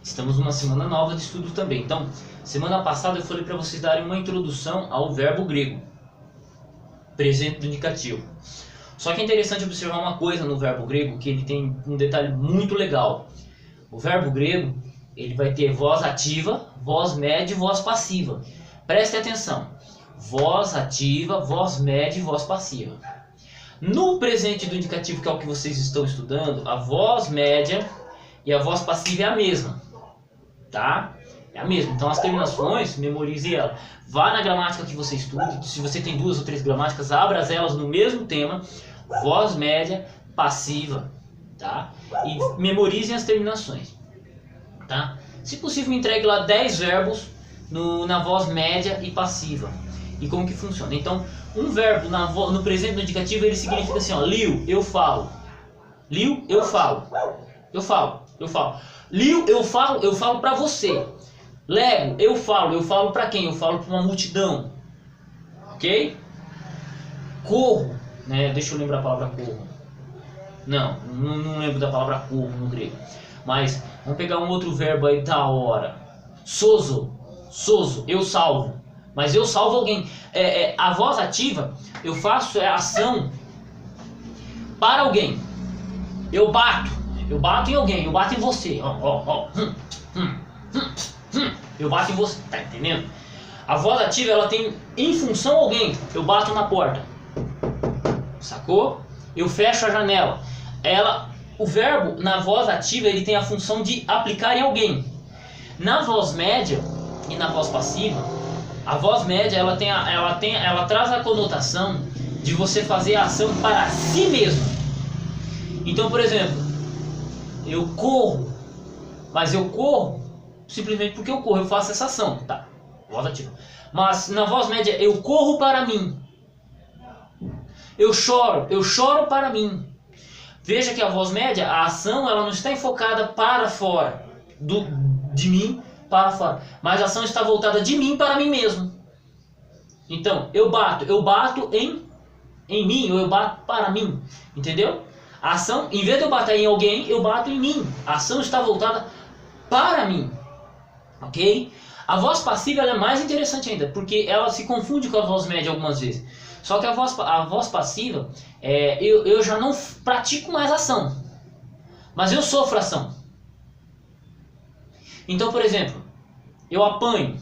Estamos numa semana nova de estudo também. Então, semana passada eu falei para vocês darem uma introdução ao verbo grego, presente do indicativo. Só que é interessante observar uma coisa no verbo grego, que ele tem um detalhe muito legal. O verbo grego, ele vai ter voz ativa, voz média e voz passiva. Preste atenção. Voz ativa, voz média e voz passiva. No presente do indicativo, que é o que vocês estão estudando, a voz média e a voz passiva é a mesma, tá? É a mesma. Então as terminações, memorize ela. Vá na gramática que você estuda. Se você tem 2 ou 3 gramáticas, abra elas no mesmo tema. Voz média, passiva, tá? E memorizem as terminações, tá? Se possível, me entregue lá 10 verbos na voz média e passiva. E como que funciona? Então, um verbo no presente do indicativo, ele significa assim, ó, Liu, eu falo. Liu, eu falo. Eu falo. Liu, eu falo pra você. Lego, eu falo pra quem? Eu falo pra uma multidão. Ok? Corro, né? Deixa eu lembrar a palavra corro. Não lembro da palavra corro no grego. Mas, vamos pegar um outro verbo aí da hora. Sozo, eu salvo. Mas eu salvo alguém. A voz ativa, eu faço a ação para alguém. Eu bato em alguém, eu bato em você. Eu bato em você, tá entendendo? A voz ativa, ela tem em função alguém. Eu bato na porta. Sacou? Eu fecho a janela. O verbo na voz ativa, ele tem a função de aplicar em alguém. Na voz média e na voz passiva, a voz média, ela traz a conotação de você fazer a ação para si mesmo. Então, por exemplo, eu corro, mas eu corro simplesmente porque eu corro, eu faço essa ação, tá? Voz ativa. Mas na voz média, eu corro para mim. Eu choro para mim. Veja que a voz média, a ação, ela não está enfocada para fora, de mim para fora, mas a ação está voltada de mim para mim mesmo. Então, eu bato em mim, ou eu bato para mim, entendeu? A ação, em vez de eu bater em alguém, eu bato em mim. A ação está voltada para mim, ok? A voz passiva, ela é mais interessante ainda, porque ela se confunde com a voz média algumas vezes. Só que a voz passiva, eu já não pratico mais ação, mas eu sofro ação. Então, por exemplo, eu apanho,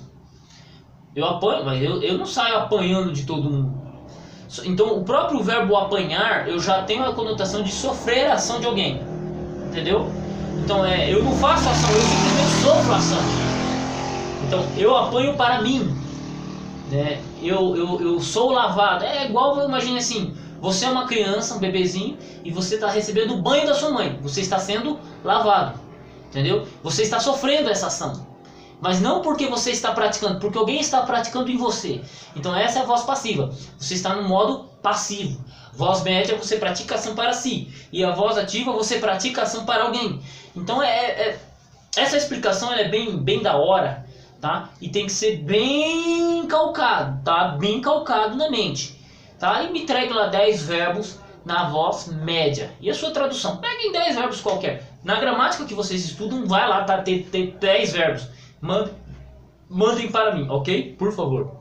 mas eu não saio apanhando de todo mundo. Então, o próprio verbo apanhar, eu já tenho a conotação de sofrer a ação de alguém, entendeu? Então, eu não faço ação, eu simplesmente sofro a ação. Então, eu apanho para mim, né? Eu sou lavado. É igual, imagine assim, você é uma criança, um bebezinho, e você está recebendo o banho da sua mãe. Você está sendo lavado, entendeu? Você está sofrendo essa ação. Mas não porque você está praticando, porque alguém está praticando em você. Então essa é a voz passiva. Você está no modo passivo. Voz média, você pratica ação para si. E a voz ativa, você pratica ação para alguém. Então essa explicação é bem da hora, tá? E tem que ser bem calcado, tá? Bem calcado na mente, tá? E me entregue lá 10 verbos na voz média. E a sua tradução? Peguem 10 verbos qualquer. Na gramática que vocês estudam, vai lá, tá? Ter 10 verbos. Mandem para mim, ok? Por favor.